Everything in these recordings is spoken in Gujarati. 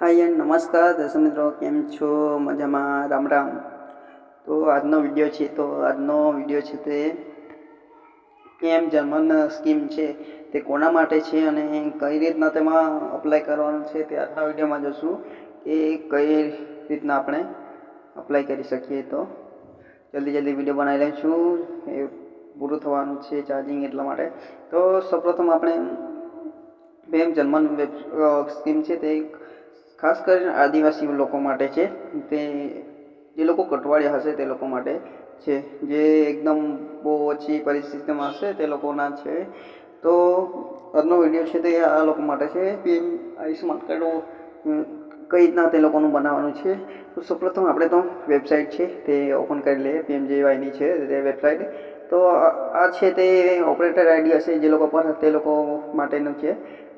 हाय एंड नमस्कार दर्शक मित्रों, केम छो? मजामां? राम राम। तो આજનો વિડીયો છે તે પીએમ જનમન સ્કીમ છે તે કોના માટે છે અને કઈ રીતના તેમાં અપ્લાય કરવાનું છે તે આજના વિડીયોમાં જોશું કે કઈ રીતના આપણે અપ્લાય કરી શકીએ। તો જલ્દી વિડીયો બનાવી લઉં છું, એ પૂરું થવાનું છે ચાર્જિંગ એટલા માટે। તો સૌપ્રથમ આપણે પીએમ જનમન સ્કીમ છે તે ખાસ કરીને આદિવાસી લોકો માટે છે। તે જે લોકો કટવાળિયા હશે તે લોકો માટે છે, જે એકદમ બહુ ઓછી પરિસ્થિતિમાં હશે તે લોકોના છે। તો આજનો વિડીયો છે તે આ લોકો માટે છે। પીએમ આયુષ્યમાન કાર્ડ કઈ રીતના તે લોકોનું બનાવવાનું છે। તો સૌપ્રથમ આપણે તો વેબસાઇટ છે તે ઓપન કરી લઈએ, પીએમજેવાયની છે તે વેબસાઇટ। તો આ છે તે ઓપરેટર આઈડી હશે જે લોકો પર તે લોકો માટેનું છે।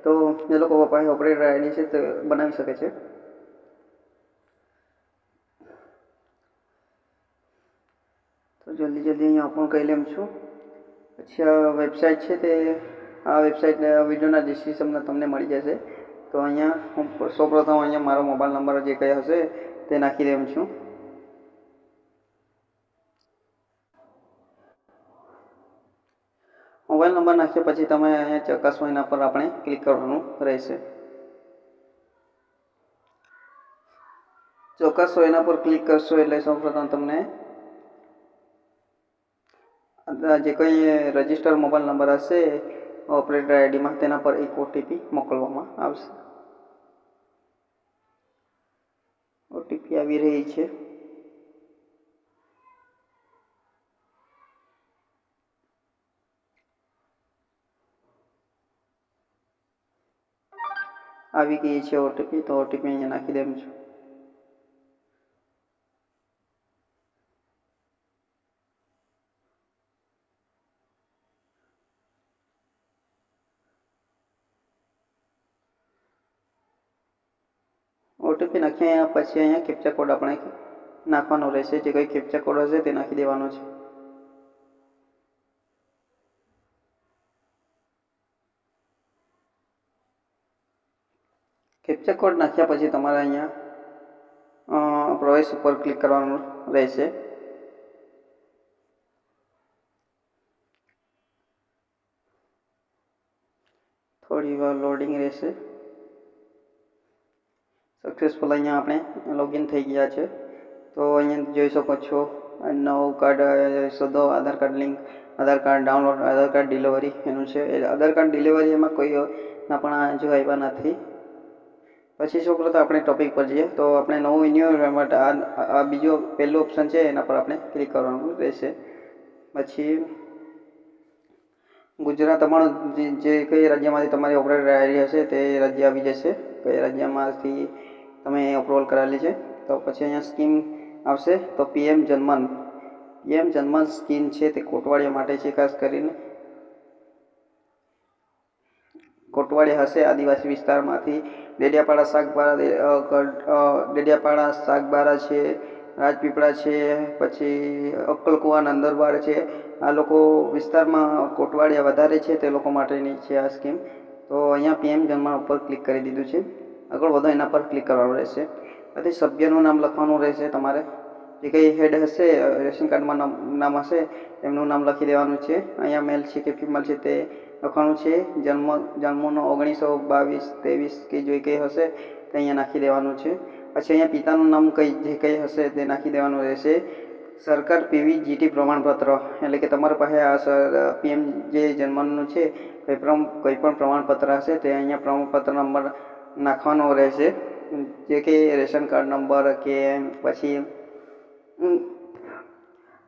તો જે લોકો પાસે ઓપરેટર આઈડી છે તે બનાવી શકે છે। તો જલ્દી અહીંયા ઓપન કરી લઉં છું। પછી આ વેબસાઇટ છે તે આ વેબસાઇટ વિડીયોના ડિસ્ક્રિપ્શનમાં તમને મળી જશે। તો અહીંયા હું સૌપ્રથમ અહીંયા મારો મોબાઈલ નંબર જે કંઈ હશે તે નાખી દઉં છું। મોબાઈલ નંબર નાખ્યા પછી તમે અહીંયા ચકાસવા એના પર આપણે ક્લિક કરવાનું રહેશે। ચોક્કસ એના પર ક્લિક કરશો એટલે સૌપ્રથમ તમને જે કંઈ રજિસ્ટર મોબાઈલ નંબર હશે ઓપરેટર આઈડીમાં તેના પર એક ઓટીપી મોકલવામાં આવશે। ઓટીપી આવી રહી છે। આવી ગઈ છે ઓટીપી। તો ઓટીપી અહીંયા નાખી દઉં છું। ઓટીપી નાખ્યા પછી અહીંયા કેપ્ચા કોડ આપણે નાખવાનો રહેશે। જે કંઈ કેપ્ચા કોડ હશે તે નાખી દેવાનો છે। કેપ્ચા કોડ નાખ્યા પછી તમારે અહીંયા પ્રવેશ ઉપર ક્લિક કરવાનું રહેશે। થોડી વાર લોડિંગ રહેશે। સક્સેસફુલ અહીંયા આપણે લોગિન થઈ ગયા છે। તો અહીંયા જોઈ શકો છો નવું કાર્ડ શોધો, આધાર કાર્ડ લિંક, આધાર કાર્ડ ડાઉનલોડ, આધાર કાર્ડ ડિલિવરી એનું છે। આધાર કાર્ડ ડિલિવરી એમાં કોઈ ના પણ જો આવ્યા નથી। પછી સૌપ્રથમ આપણે ટોપિક પર જઈએ। તો આપણે નવું રિન્યુ માટે આ બીજો પહેલું ઓપ્શન છે એના પર આપણે ક્લિક કરવાનું રહેશે। પછી ગુજરાત તમારું જે કઈ રાજ્યમાંથી તમારી ઓપરેટર આઈડી હશે તે રાજ્ય આવી જશે, કઈ રાજ્યમાંથી તમે અપ્રુવલ કરાવેલી છે। તો પછી અહીંયા સ્કીમ આવશે। તો પીએમ જનમન સ્કીમ છે તે કોટવાડિયા માટે છે। ખાસ કરીને કોટવાડિયા હશે આદિવાસી વિસ્તારમાંથી। ડેડિયાપાડા સાગબારા છે, રાજપીપળા છે, પછી અક્કલકુવા નંદરબાર છે। આ લોકો વિસ્તારમાં કોટવાડિયા વધારે છે તે લોકો માટેની છે આ સ્કીમ। તો અહીંયા પીએમ જનમન ઉપર ક્લિક કરી દીધું છે। આગળ વધો એના પર ક્લિક કરવાનું રહેશે। પછી સભ્યનું નામ લખવાનું રહેશે તમારે। જે કંઈ હેડ હશે રેશન કાર્ડમાં નામ હશે એમનું નામ લખી દેવાનું છે। અહીંયા મેલ છે કે ફિમેલ છે તે લખવાનું છે। જન્મનો 1922, 23 કે જે કંઈ હશે તે અહીંયા નાખી દેવાનું છે। પછી અહીંયા પિતાનું નામ જે કંઈ હશે તે નાખી દેવાનું રહેશે। સરકાર પીવીજીટી પ્રમાણપત્ર એટલે કે તમારા પાસે આ પીએમ જે જન્મનું છે કોઈ પણ પ્રમાણપત્ર હશે તે અહીંયા પ્રમાણપત્ર નંબર નાખવાનો રહેશે। જે કે રેશન કાર્ડ નંબર કે પછી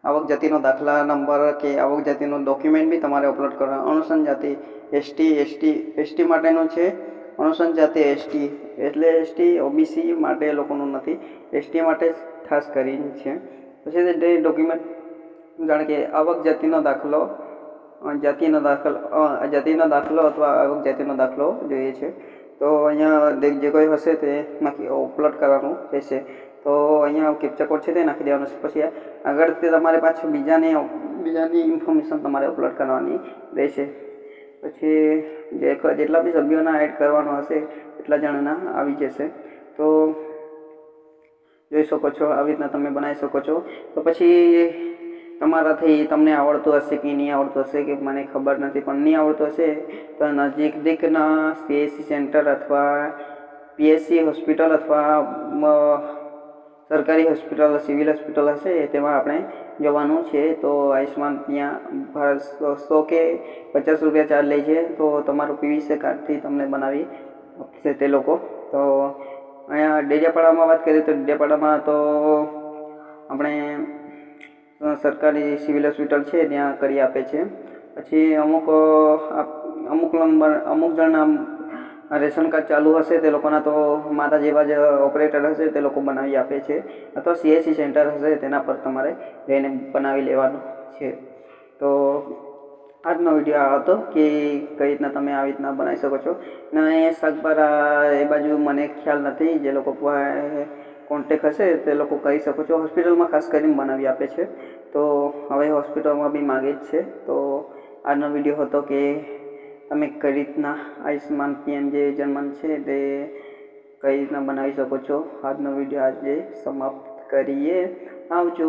આવક જાતિનો દાખલા નંબર કે આવક જાતિનો ડોક્યુમેન્ટ બી તમારે અપલોડ કરવાનો। અનુસૂચિત જાતિ એસટી માટેનું છે। અનુસૂચિત જાતિ એસટી એટલે એસટી ઓબીસી માટે લોકોનું નથી, એસટી માટે ખાસ કરીને છે। પછી તે ડોક્યુમેન્ટ જાણે કે આવક જાતિનો દાખલો અથવા આવક જાતિનો દાખલો જોઈએ છે। તો અહીંયા જે કોઈ હશે તે અપલોડ કરવાનું રહેશે। તો અહીંયા કેપ્ચા કોડ છે તે નાખી દેવાનો છે। પછી આગળ તે તમારે પાછું બીજાની ઇન્ફોર્મેશન તમારે અપલોડ કરવાની રહેશે। પછી જેટલા બી સભ્યોના એડ કરવાનો હશે એટલા જણાના આવી જશે। તો જોઈ શકો છો, આવી રીતના તમે બનાવી શકો છો. તો પછી તમારાથી તમને આવડતું હશે કે નહીં આવડતું હશે કે મને ખબર નથી, પણ નહીં આવડતું હશે તો નજીકના CSC સેન્ટર અથવા PSC હોસ્પિટલ અથવા સરકારી હોસ્પિટલ, સિવિલ હોસ્પિટલ હશે તેમાં આપણે જવાનું છે. તો આયુષ્માન ત્યાં 100 કે 50 રૂપિયા ચાર્જ લે છે. તો તમારું PVC કાર્ડથી તમને બનાવી આપશે તે લોકો. તો અહીંયા ડેડિયાપાડામાં વાત કરીએ તો ડેડિયાપાડામાં તો આપણે સરકારી સિવિલ હોસ્પિટલ છે ત્યાં કરી આપે છે. પછી અમુક જણના રેશન કાર્ડ ચાલુ હશે તે લોકોના તો મારા જેવા જ ઓપરેટર હશે તે લોકો બનાવી આપે છે, અથવા CSC સેન્ટર હશે તેના પર તમારે જઈને બનાવી લેવાનું છે. તો આજનો વિડીયો આ હતો કે કઈ રીતના તમે આવી રીતના બનાવી શકો છો. ને શાકભારા એ બાજુ મને ખ્યાલ નથી, જે લોકો કોન્ટેક હશે તે લોકો કરી શકો છો. હોસ્પિટલમાં ખાસ કરીને બનાવી આપે છે. તો હવે હોસ્પિટલમાં બી માગે જ છે. તો આજનો વિડીયો હતો કે તમે કઈ રીતના આયુષ્માન PM જે જન્મન છે તે કઈ રીતના બનાવી શકો છો. આજનો વિડીયો આજે સમાપ્ત કરીએ. આવજો.